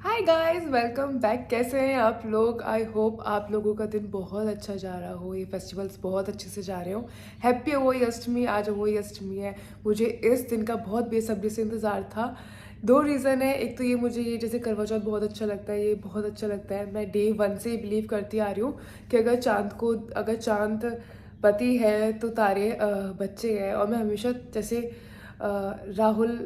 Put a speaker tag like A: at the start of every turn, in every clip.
A: Hi guys, welcome back. कैसे हैं आप लोग? आई होप आप लोगों का दिन बहुत अच्छा जा रहा हो, ये फेस्टिवल्स बहुत अच्छे से जा रहे हो। हैप्पी अहोई अष्टमी। आज अहोई अष्टमी है। मुझे इस दिन का बहुत बेसब्री से इंतज़ार था। दो रीज़न है। एक तो ये, मुझे ये जैसे करवा चौथ बहुत अच्छा लगता है, ये बहुत अच्छा लगता है। मैं डे वन से बिलीव करती आ रही हूँ कि अगर चांद पति है तो तारे बच्चे हैं। और मैं हमेशा जैसे राहुल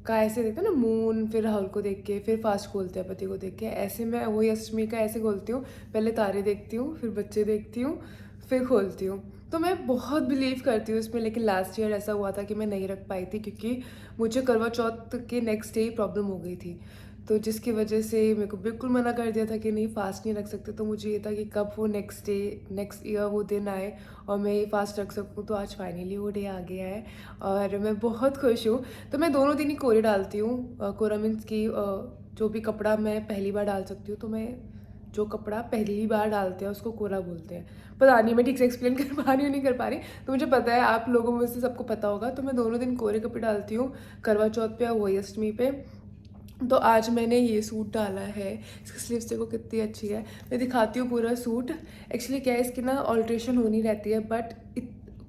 A: का ऐसे देखते हैं ना, मून, फिर राहुल को देख के फिर फास्ट खोलते हैं पति को देख के, ऐसे मैं वही अष्टमी का ऐसे खोलती हूँ। पहले तारे देखती हूँ, फिर बच्चे देखती हूँ, फिर खोलती हूँ। तो मैं बहुत बिलीव करती हूँ इसमें। लेकिन लास्ट ईयर ऐसा हुआ था कि मैं नहीं रख पाई थी, क्योंकि मुझे करवा चौथ के नेक्स्ट डे ही प्रॉब्लम हो गई थी। तो जिसकी वजह से मेरे को बिल्कुल मना कर दिया था कि नहीं, फास्ट नहीं रख सकते। तो मुझे ये था कि कब वो नेक्स्ट ईयर वो दिन आए और मैं ये फास्ट रख सकूँ। तो आज फाइनली वो डे आ गया है और मैं बहुत खुश हूँ। तो मैं दोनों दिन ही कोरे डालती हूँ। कोरा मीन्स की जो भी कपड़ा मैं पहली बार डाल सकती हूँ, तो मैं जो कपड़ा पहली बार डालते हैं उसको कोरा बोलते हैं। पता नहीं मैं ठीक से एक्सप्लेन कर पा रही हूँ नहीं कर पा रही, तो मुझे पता है आप लोगों में से सबको पता होगा। तो मैं दोनों दिन कोरे कपड़े डालती हूँ, करवा चौथ पे और वही अष्टमी पे। तो आज मैंने ये सूट डाला है। इसकी स्लीव्स देखो कितनी अच्छी है। मैं दिखाती हूँ पूरा सूट। एक्चुअली क्या है, इसकी ना ऑल्ट्रेशन होनी रहती है, बट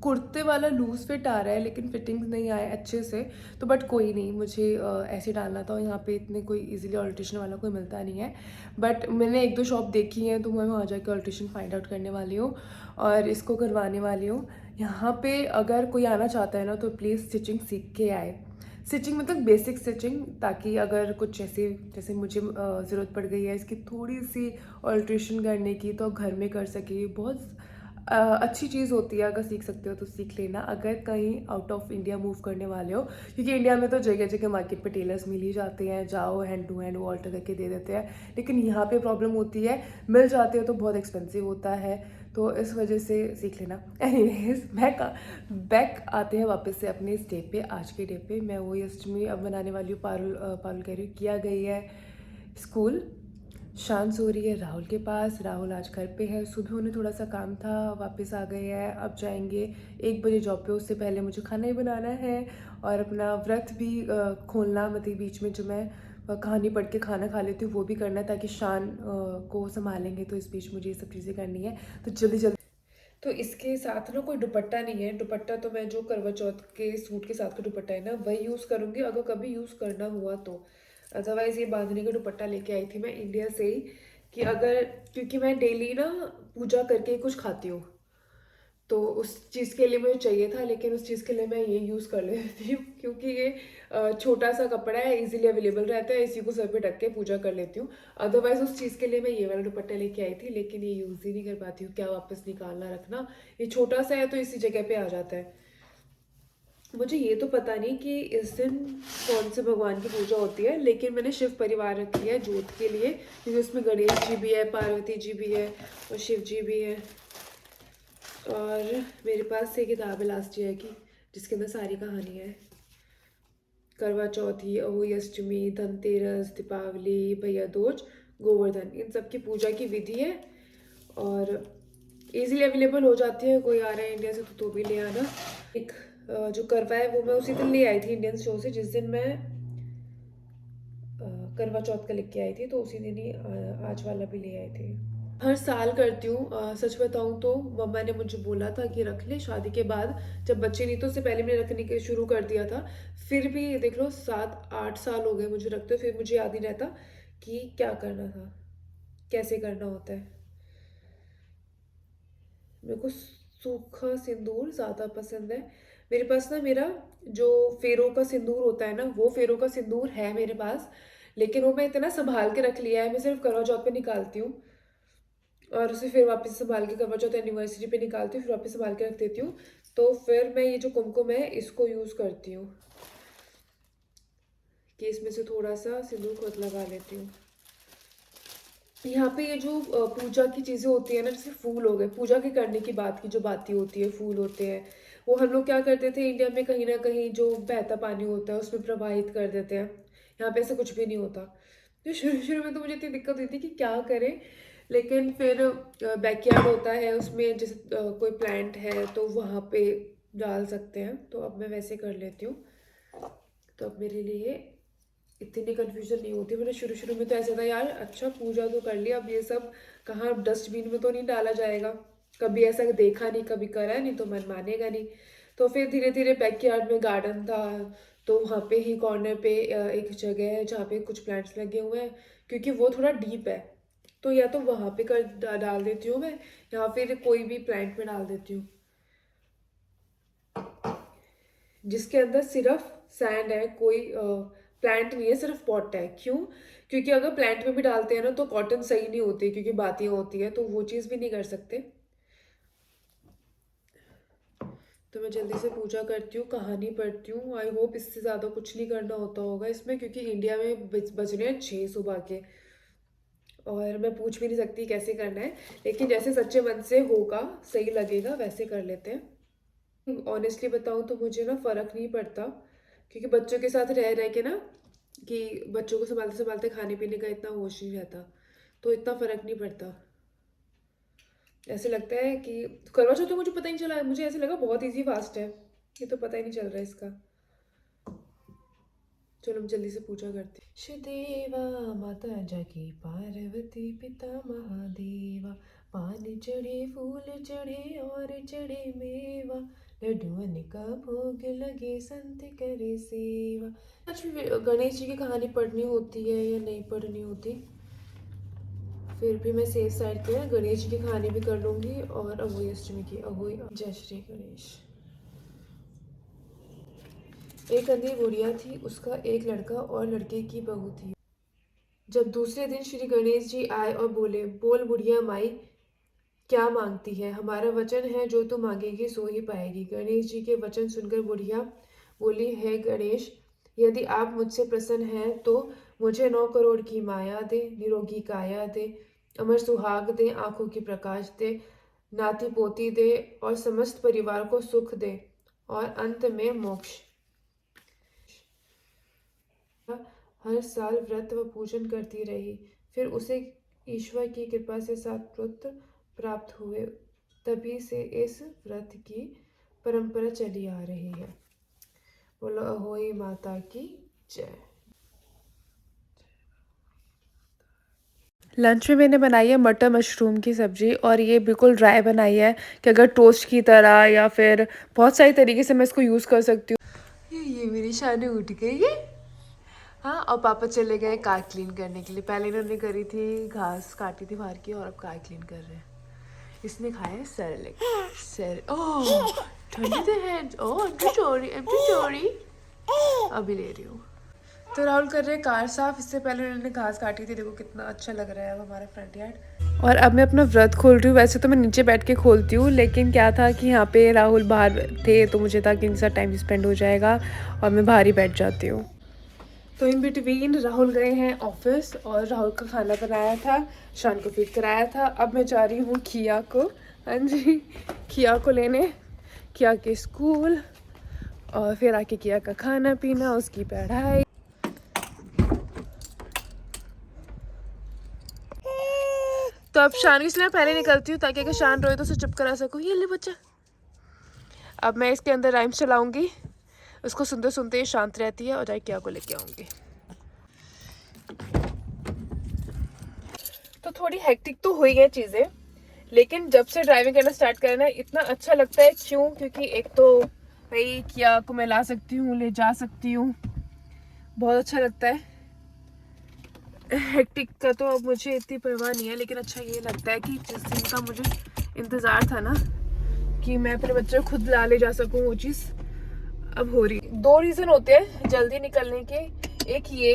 A: कुर्ते वाला लूज फिट आ रहा है, लेकिन फिटिंग्स नहीं आए अच्छे से। तो बट कोई नहीं, मुझे ऐसे डालना था और यहाँ पे इतने कोई इजीली ऑल्ट्रेशन वाला कोई मिलता नहीं है। बट मैंने एक दो शॉप देखी हैं, तो मैं वहाँ जाकर ऑल्ट्रेशन फाइंड आउट करने वाली हूँ और इसको करवाने वाली हूँ। यहाँ पे अगर कोई आना चाहता है ना, तो प्लीज़ स्टिचिंग सीख के आए। स्टिचिंग मतलब बेसिक स्टिचिंग, ताकि अगर कुछ ऐसे जैसे मुझे ज़रूरत पड़ गई है इसकी थोड़ी सी ऑल्ट्रेशन करने की, तो घर में कर सके। बहुत अच्छी चीज़ होती है, अगर सीख सकते हो तो सीख लेना, अगर कहीं आउट ऑफ इंडिया मूव करने वाले हो। क्योंकि इंडिया में तो जगह जगह मार्केट पे टेलर्स मिल ही जाते हैं, जाओ हैंड टू हैंड वो ऑल्टर करके दे देते हैं। लेकिन यहाँ पे प्रॉब्लम होती है, मिल जाते हो तो बहुत एक्सपेंसिव होता है। तो इस वजह से सीख लेना। एनीवेज, बैक आते हैं वापस से अपने इस डे पे। आज के डे पे मैं वही अष्टमी अब बनाने वाली हूँ। पारुल कह रही हूँ, किया गई है स्कूल। शान सो रही है राहुल के पास। राहुल आज घर पे है। सुबह उन्हें थोड़ा सा काम था, वापस आ गए हैं। अब जाएंगे 1 बजे जॉब पे। उससे पहले मुझे खाना ही बनाना है और अपना व्रत भी खोलना, मतलब बीच में जो मैं कहानी पढ़ के खाना खा लेती हूँ वो भी करना है, ताकि शान को संभालेंगे। तो इस बीच मुझे ये सब चीज़ें करनी है, तो जल्दी जल्दी। तो इसके साथ ना कोई दुपट्टा नहीं है। दुपट्टा तो मैं जो करवा चौथ के सूट के साथ का दुपट्टा है ना, वही यूज़ करूँगी अगर कभी यूज़ करना हुआ तो। अदरवाइज़ ये बांधने का दुपट्टा लेके आई थी मैं इंडिया से ही, कि अगर, क्योंकि मैं डेली ना पूजा करके ही कुछ खाती हूँ, तो उस चीज़ के लिए मुझे चाहिए था। लेकिन उस चीज़ के लिए मैं ये यूज़ कर लेती हूँ, क्योंकि ये छोटा सा कपड़ा है, इजीली अवेलेबल रहता है, इसी को सर पे ढक के पूजा कर लेती हूँ। अदरवाइज उस चीज़ के लिए मैं ये वाला दुपट्टा लेके आई थी, लेकिन ये यूज़ ही नहीं कर पाती हूँ। क्या वापस निकालना रखना, ये छोटा सा है तो इसी जगह पे आ जाता है। मुझे ये तो पता नहीं कि इस दिन कौन से भगवान की पूजा होती है, लेकिन मैंने शिव परिवार रखी है जोत के लिए, क्योंकि उसमें गणेश जी भी है, पार्वती जी भी है और शिव जी भी है। और मेरे पास ये किताब है लास्ट ईयर की, जिसके अंदर सारी कहानी है। करवा चौथी, अहोई अष्टमी, धनतेरस, दीपावली, भैया दूज, गोवर्धन, इन सब की पूजा की विधि है और इजीली अवेलेबल हो जाती है। कोई आ रहा है इंडिया से तो भी ले आना। एक जो करवा है वो मैं उसी दिन ले आई थी इंडियन स्टोर से, जिस दिन मैं करवा चौथ का लेके आई थी, तो उसी दिन ही आज वाला भी ले आई थी। हर साल करती हूँ। सच बताऊँ तो मम्मा ने मुझे बोला था कि रख ले शादी के बाद, जब बच्चे नहीं तो उससे पहले मैंने रखने के शुरू कर दिया था। फिर भी देख लो 7-8 साल हो गए मुझे रखते हुए, फिर मुझे याद नहीं रहता कि क्या करना था, कैसे करना होता है। मेरे को सूखा सिंदूर ज़्यादा पसंद है। मेरे पास ना, मेरा जो फेरों का सिंदूर होता है ना, वो फेरों का सिंदूर है मेरे पास, लेकिन वो मैं इतना संभाल के रख लिया है, मैं सिर्फ करवा चौथ पे निकालती हूँ और उसे फिर वापस संभाल के करवा चौथ एनिवर्सरी पे निकालती हूँ, फिर वापस संभाल के रख देती हूँ। तो फिर मैं ये जो कुमकुम है इसको यूज़ करती हूँ, कि इसमें से थोड़ा सा सिंदूर खुद लगा लेती हूँ। यहाँ पे ये जो पूजा की चीज़ें होती है ना, जैसे फूल हो गए, पूजा के करने की बात की जो बातें होती है, फूल होते हैं, वो हम लोग क्या करते थे इंडिया में, कहीं ना कहीं जो बहता पानी होता है उसमें प्रवाहित कर देते हैं। यहाँ पे ऐसा कुछ भी नहीं होता। तो शुरू शुरू में तो मुझे इतनी दिक्कत हुई थी कि क्या करें, लेकिन फिर बैकयार्ड होता है उसमें, जैसे कोई प्लांट है तो वहाँ पे डाल सकते हैं, तो अब मैं वैसे कर लेती हूँ। तो अब मेरे लिए इतनी कन्फ्यूजन नहीं होती। मैंने शुरू शुरू में तो ऐसा था यार, अच्छा पूजा तो कर लिया, अब ये सब कहाँ डस्टबिन में तो नहीं डाला जाएगा, कभी ऐसा देखा नहीं, कभी करा नहीं तो मन मानेगा नहीं। तो फिर धीरे धीरे बैकयार्ड में गार्डन था, तो वहाँ पे ही कॉर्नर पे एक जगह है जहाँ पे कुछ प्लांट्स लगे हुए हैं, क्योंकि वो थोड़ा डीप है, तो या तो वहाँ पे डाल देती हूँ मैं, या फिर कोई भी प्लांट में डाल देती हूँ जिसके अंदर सिर्फ सैंड है, कोई प्लांट नहीं है, सिर्फ पॉट है। क्यों? क्योंकि अगर प्लांट में भी डालते हैं ना तो कॉटन सही नहीं होती, क्योंकि बातियाँ होती है, तो वो चीज़ भी नहीं कर सकते। तो मैं जल्दी से पूजा करती हूँ, कहानी पढ़ती हूँ। आई होप इससे ज़्यादा कुछ नहीं करना होता होगा इसमें, क्योंकि इंडिया में बज रहे हैं 6 सुबह के, और मैं पूछ भी नहीं सकती कैसे करना है, लेकिन जैसे सच्चे मन से होगा, सही लगेगा, वैसे कर लेते हैं। ऑनेस्टली बताऊं तो मुझे ना फ़र्क नहीं पड़ता, क्योंकि बच्चों के साथ रह रह के ना, कि बच्चों को संभालते संभालते खाने पीने का इतना होश नहीं रहता, तो इतना फ़र्क नहीं पड़ता। ऐसे लगता है कि करवा चौथ तो मुझे पता ही नहीं चला, मुझे ऐसे लगा बहुत इजी फास्ट है, ये तो पता ही नहीं चल रहा है इसका। चलो हम जल्दी से पूजा करते हैं। शिदेवा माता जाकी पार्वती पिता महादेवा, पान चढ़े फूल चढ़े और चढ़े मेवा, लड्डुअन का भोग लगे संत करे सेवा। आज भी गणेश जी की कहानी पढ़नी होती है या नहीं पढ़नी होती, फिर भी मैं सेफ साइड पे गणेश जी की कहानी भी कर लूँगी, और अहोई अष्टमी की। अहोई जय श्री गणेश। एक अंधी बुढ़िया थी, उसका एक लड़का और लड़के की बहू थी। जब दूसरे दिन श्री गणेश जी आए और बोले, बोल बुढ़िया माई, क्या मांगती है? हमारा वचन है जो तू मांगेगी सो ही पाएगी। गणेश जी के वचन सुनकर बुढ़िया बोली, है गणेश, यदि आप मुझसे प्रसन्न हैं तो मुझे 9 करोड़ की माया दे, निरोगी काया दे, अमर सुहाग दे, आंखों की प्रकाश दे, नाती पोती दे, और समस्त परिवार को सुख दे, और अंत में मोक्ष। हर साल व्रत व पूजन करती रही। फिर उसे ईश्वर की कृपा से 7 पुत्र प्राप्त हुए। तभी से इस व्रत की परंपरा चली आ रही है। बोलो अहोई माता की जय। लंच में मैंने बनाई है मटर मशरूम की सब्ज़ी, और ये बिल्कुल ड्राई बनाई है कि अगर टोस्ट की तरह, या फिर बहुत सारी तरीके से मैं इसको यूज़ कर सकती हूँ। ये मेरी शान उठ गई है। हाँ, और पापा चले गए कार क्लीन करने के लिए। पहले इन्होंने करी थी, घास काटी थी बाहर की, और अब कार क्लीन कर रहे हैं। इसने खाया है सेरेलेक। ओह ठंडी the hand. Oh I am sorry अभी ले रही हूँ। तो राहुल कर रहे हैं कार साफ। इससे पहले उन्होंने घास काटी थी, देखो कितना अच्छा लग रहा है अब हमारा फ्रंट यार्ड। और अब मैं अपना व्रत खोल रही हूँ। वैसे तो मैं नीचे बैठ के खोलती हूँ, लेकिन क्या था कि यहाँ पे राहुल बाहर थे, तो मुझे था कि इनके साथ टाइम स्पेंड हो जाएगा, और मैं बाहर ही बैठ जाती हूँ। तो इन बिटवीन राहुल गए हैं ऑफिस, और राहुल का खाना बनाया था, शान को फीड कराया था। अब मैं जा रही हूँ किया को, हाँ जी, किया को लेने, किया के स्कूल, और फिर आके किया का खाना पीना, उसकी पढ़ाई। तो अब शान इसलिए मैं पहले निकलती हूँ, ताकि अगर शान रोए तो उसे चुप करा सकूँ। ये ले बच्चा। अब मैं इसके अंदर राइम्स चलाऊंगी, उसको सुनते सुनते ही शांत रहती है, और जाके किया को लेके आऊँगी। तो थोड़ी हेक्टिक तो हो ही गई चीज़ें, लेकिन जब से ड्राइविंग करना स्टार्ट करना इतना अच्छा लगता है। क्यों? क्योंकि एक तो भाई किया को मैं ला सकती हूँ, ले जा सकती हूँ, बहुत अच्छा लगता है। हेक्टिक का तो अब मुझे इतनी परवाह नहीं है, लेकिन अच्छा ये लगता है कि जिस दिन का मुझे इंतज़ार था ना, कि मैं अपने बच्चे को खुद ला ले जा सकूँ, वो चीज़ अब हो रही। 2 रीज़न होते हैं जल्दी निकलने के। एक ये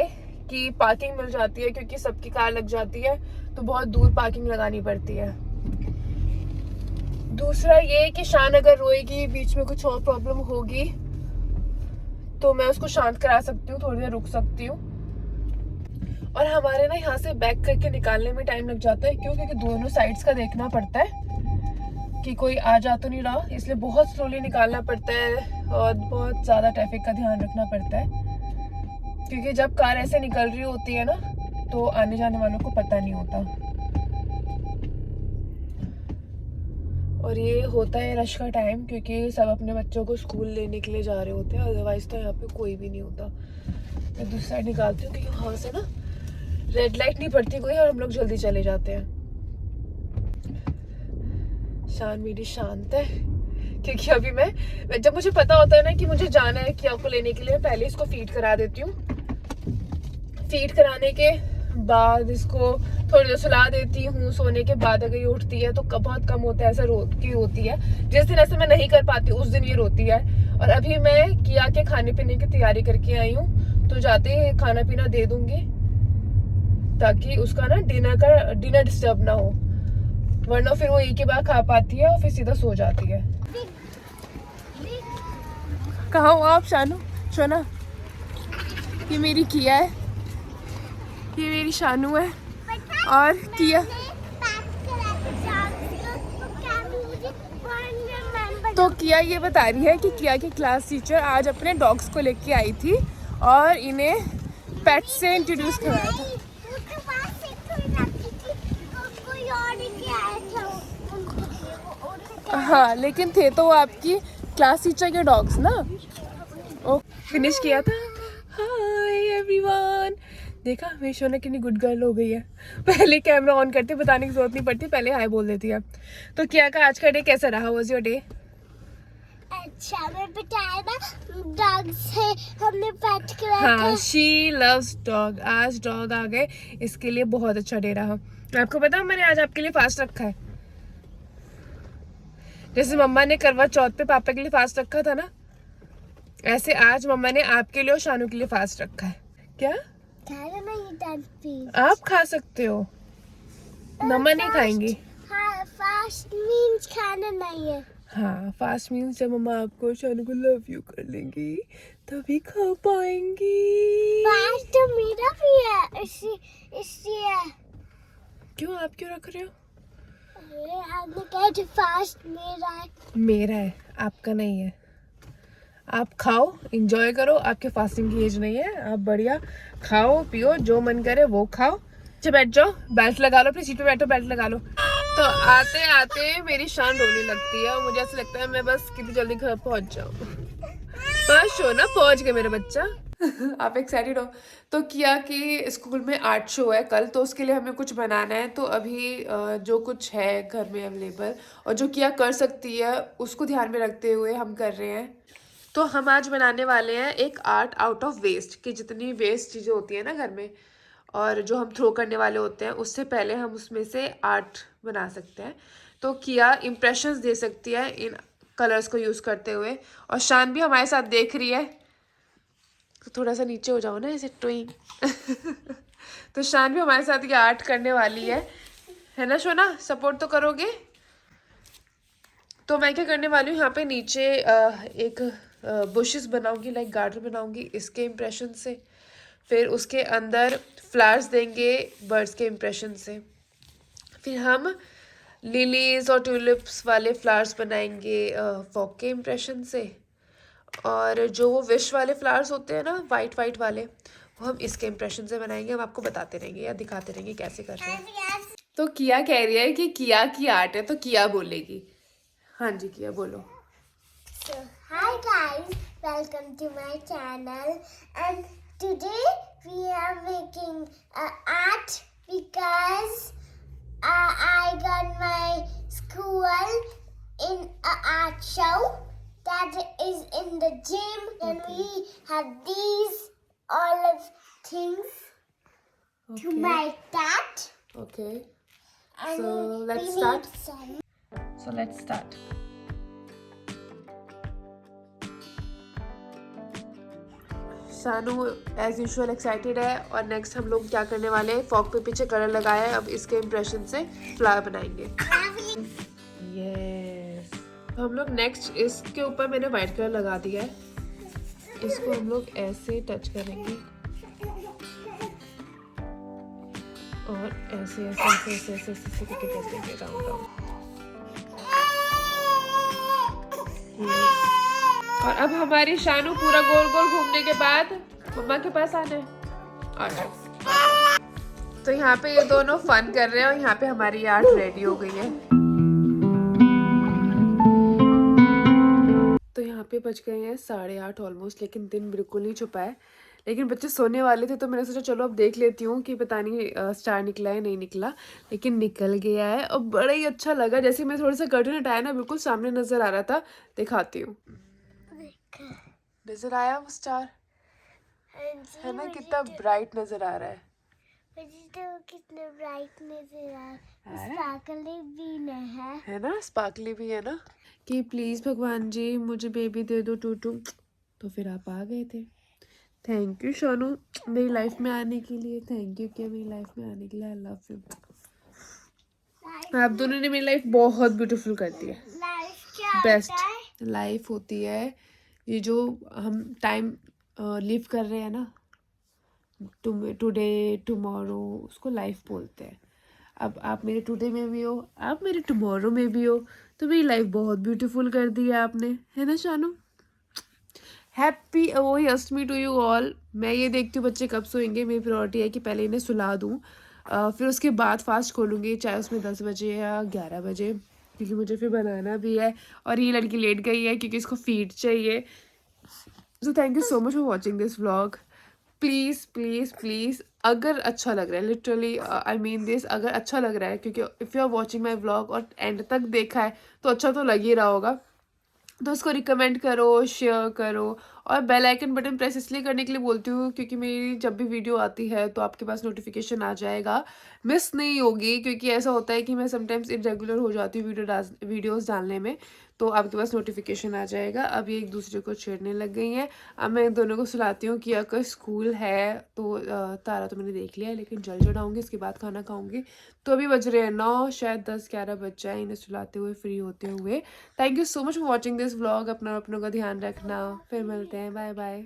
A: कि पार्किंग मिल जाती है, क्योंकि सबकी कार लग जाती है, तो बहुत दूर पार्किंग लगानी पड़ती है। दूसरा ये कि शान अगर रोएगी, बीच में कुछ और प्रॉब्लम होगी, तो मैं उसको शांत करा सकती हूँ, थोड़ी देर रुक सकती हूँ। और हमारे ना यहाँ से बैक करके निकालने में टाइम लग जाता है। क्यों? क्योंकि दोनों साइड्स का देखना पड़ता है कि कोई आ जा तो नहीं रहा, इसलिए बहुत स्लोली निकालना पड़ता है, और बहुत ज़्यादा ट्रैफिक का ध्यान रखना पड़ता है। क्योंकि जब कार ऐसे निकल रही होती है ना, तो आने जाने वालों को पता नहीं होता, और ये होता है रश का टाइम, क्योंकि सब अपने बच्चों को स्कूल लेने के लिए जा रहे होते हैं, अदरवाइज तो यहाँ पे कोई भी नहीं होता। मैं दूसरी साइड निकालती हूँ क्योंकि वहाँ से ना रेड लाइट नहीं पड़ती कोई और हम लोग जल्दी चले जाते हैं। शान मेरी शांत है क्योंकि अभी मैं जब मुझे पता होता है ना कि मुझे जाना है किया को लेने के लिए, पहले इसको फीड करा देती हूँ। फीड कराने के बाद इसको थोड़ी देर सुला देती हूँ। सोने के बाद अगर ये उठती है तो बहुत कम होता है ऐसा रोती होती है। जिस दिन ऐसे मैं नहीं कर पाती उस दिन ये रोती है। और अभी मैं किया के खाने पीने की तैयारी करके आई हूँ, तो जाते ही खाना पीना दे दूंगी ताकि उसका ना डिनर डिस्टर्ब ना हो, वरना फिर वो एक ही बार खा पाती है और फिर सीधा सो जाती है। कहाँ हो आप शानू? शोना, ये मेरी किया है, ये मेरी शानू है और किया। तो किया ये बता रही है कि किया की क्लास टीचर आज अपने डॉग्स को लेके आई थी और इन्हें पेट से इंट्रोड्यूस कराया था। हाँ, लेकिन थे तो वो आपकी क्लास टीचर के डॉग्स ना। ओ फिनिश किया था। हाय एवरीवन, देखा मेरी शोना कितनी गुड गर्ल हो गई है। पहले कैमरा ऑन करते बताने की जरूरत नहीं पड़ती, पहले हाय बोल देती है। तो क्या का आज का डे कैसा रहा? Was your day?
B: अच्छा, मैं बताया ना डॉग्स है, हमने पेट कराया था।
A: हाँ, शी लव्स डॉग। आज डॉग आ गए, इसके लिए बहुत अच्छा डे रहा। आपको पता है मैंने आज आपके लिए फास्ट रखा है। जैसे मम्मा ने करवा चौथ पे पापा के लिए फास्ट रखा था ना, ऐसे आज मम्मा ने आपके लिए और शानू के लिए फास्ट रखा है। क्या आप खा सकते हो? मम्मा नहीं खाएंगी।
B: हाँ, फास्ट मीन्स खाना नहीं है।
A: हाँ, फास्ट मीन्स जब मम्मा आपको और शानू को लव यू कर लेंगी तभी खा पाएंगी।
B: फास्ट तो मेरा भी है, इसलिए।
A: क्यों, आप क्यों रख रहे हो?
B: आपने कहा था फास्ट मेरा है।
A: मेरा है, आपका नहीं है। आप खाओ, एंजॉय करो, आपके फास्टिंग की एज नहीं है। आप बढ़िया खाओ पियो, जो मन करे वो खाओ। अच्छा बैठ जाओ, बेल्ट लगा लो, अपनी सीट पे बैठो, बेल्ट लगा लो। तो आते आते मेरी शान रोने लगती है और मुझे ऐसा लगता है मैं बस कितनी जल्दी घर पहुंच जाऊं। बस शो ना पहुंच गए मेरा बच्चा। आप एक्साइटेड हो? तो किया कि स्कूल में आर्ट शो है कल, तो उसके लिए हमें कुछ बनाना है। तो अभी जो कुछ है घर में अवेलेबल और जो किया कर सकती है उसको ध्यान में रखते हुए हम कर रहे हैं। तो हम आज बनाने वाले हैं एक आर्ट आउट ऑफ वेस्ट, कि जितनी वेस्ट चीज़ें होती हैं ना घर में और जो हम थ्रो करने वाले होते हैं, उससे पहले हम उसमें से आर्ट बना सकते हैं। तो किया इम्प्रेशंस दे सकती है इन कलर्स को यूज़ करते हुए, और शान भी हमारे साथ देख रही है। तो थोड़ा सा नीचे हो जाओ ना ऐसे टोइंग। तो शान भी हमारे साथ ये आर्ट करने वाली है ना शोना? सपोर्ट तो करोगे? तो मैं क्या करने वाली हूँ, यहाँ पे नीचे एक बुशेस बनाऊंगी, लाइक गार्डन बनाऊंगी इसके इम्प्रेशन से। फिर उसके अंदर फ्लावर्स देंगे बर्ड्स के इम्प्रेशन से। फिर हम लिलीज और ट्यूलिप्स वाले फ्लावर्स बनाएंगे फॉग के इम्प्रेशन से। और जो वो विश वाले फ्लावर्स होते हैं ना, वाइट वाइट वाले, वो हम इसके इम्प्रेशन से बनाएंगे। हम आपको बताते रहेंगे या दिखाते रहेंगे कैसे कर रहे हैं। तो किया कह रही है कि किया की आर्ट है तो किया बोलेगी। हाँ जी किया बोलो।
B: So, hi guys, welcome to my channel, and today we are making art because I got my school in an art show that is in the gym, and we have these olive things to make that.
A: Okay.
B: And
A: So let's
B: we
A: start.
B: need some.
A: So let's start. Shanu as usual excited है। और next हम लोग क्या करने वाले हैं, fog पे पीछे कलर लगाया है, अब इसके इम्प्रेशन से फ्लावर बनाएंगे। यस, तो हम लोग नेक्स्ट इसके ऊपर मैंने वाइट कलर लगा दिया है, इसको हम लोग ऐसे टच करेंगे और ऐसे ऐसे ऐसे ऐसे ऐसे ऐसे करके कर देंगे राउंड राउंड। और अब हमारी शानू पूरा गोल गोल घूमने के बाद मम्मा के पास आना है। और तो यहाँ पे ये दोनों फन कर रहे हैं और यहाँ पे हमारी आर्ट रेडी हो गई है। तो यहाँ पे बज गए हैं 8:30 ऑलमोस्ट, लेकिन दिन बिल्कुल नहीं छुपा है। लेकिन बच्चे सोने वाले थे तो मैंने सोचा चलो अब देख लेती हूँ कि पता नहीं स्टार निकला है नहीं निकला, लेकिन निकल गया है और बड़ा ही अच्छा लगा। जैसे मैं थोड़ा सा कर्टन हटाया ना बिल्कुल सामने नजर आ रहा था। दिखाती हूँ,
B: देखो।
A: नजर आया वो स्टार,
B: हाँ जी,
A: है ना?
B: मुझे
A: कितना
B: तो
A: ब्राइट नजर आ रहा है।
B: मुझे तो कितने ब्राइट नजर आ
A: है?
B: स्पार्कली भी न है।
A: ना? स्पार्कली भी है ना? कि प्लीज भगवान जी मुझे बेबी दे दो टूटू, तो फिर आप आ गए थे। थैंक यू सोनू मेरी लाइफ में आने के लिए, थैंक यू क्या मेरी लाइफ में आने के लिए। I love you. आप दोनों ने मेरी लाइफ बहुत ब्यूटीफुल कर दी है।
B: लाइफ क्या होता
A: बेस्ट
B: है?
A: लाइफ होती है ये जो हम टाइम लिव कर रहे हैं ना, टुडे टुमारो, उसको लाइफ बोलते हैं। अब आप मेरे टुडे में भी हो, आप मेरे टुमारो में भी हो, तो मेरी लाइफ बहुत ब्यूटीफुल कर दी है आपने, है ना शानू? हैप्पी वही अष्टमी टू यू ऑल। मैं ये देखती हूँ बच्चे कब सोएंगे, मेरी प्रायोरिटी है कि पहले इन्हें सुला दूँ, फिर उसके बाद फास्ट खोलूँगी, चाहे उसमें 10 बजे या 11 बजे, क्योंकि मुझे फिर बनाना भी है। और ये लड़की लेट गई है क्योंकि इसको फीड चाहिए। So thank you so much for watching this vlog. Please please please अगर अच्छा लग रहा है, लिटरली आई मीन दिस, अगर अच्छा लग रहा है, क्योंकि if you are watching my vlog और एंड तक देखा है तो अच्छा तो लग ही रहा होगा, तो उसको रिकमेंड करो, शेयर करो। और बेल आइकन बटन प्रेस इसलिए करने के लिए बोलती हूँ क्योंकि मेरी जब भी वीडियो आती है तो आपके पास नोटिफिकेशन आ जाएगा, मिस नहीं होगी। क्योंकि ऐसा होता है कि मैं समटाइम्स इरेगुलर हो जाती हूँ वीडियोस डालने में, तो आपके पास नोटिफिकेशन आ जाएगा। अब ये एक दूसरे को छेड़ने लग गई हैं। अब मैं इन दोनों को सुलाती हूँ कि अगर स्कूल है तो तारा तो मैंने देख लिया है, लेकिन जल चढ़ाऊँगी, उसके बाद खाना खाऊँगी। तो अभी बज रहे हैं 9, शायद 10-11 बज जाए इन्हें सुलाते हुए, फ्री होते हुए। Thank you so much for watching this vlog. अपना अपनों का ध्यान रखना, फिर मिलते हैं, बाय बाय।